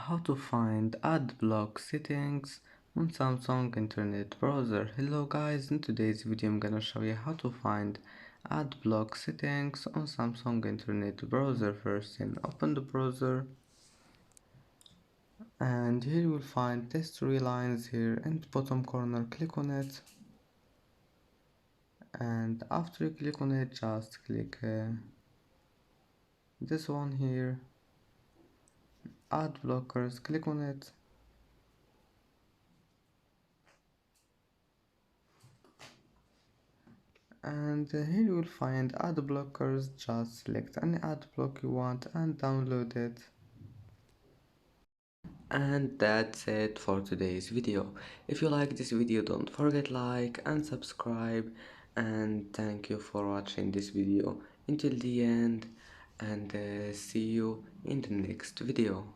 how to find ad block settings on Samsung Internet Browser. Hello guys, in today's video I'm gonna show you how to find ad block settings on Samsung Internet Browser. First, then open the browser, and here you will find test three lines here in the bottom corner. Click on it, and after you click on it, just click this one here, ad blockers. Click on it. And here you will find ad blockers. Just select any ad block you want and download it. And that's it for today's video. If you like this video, don't forget like and subscribe, and thank you for watching this video until the end, and see you in the next video.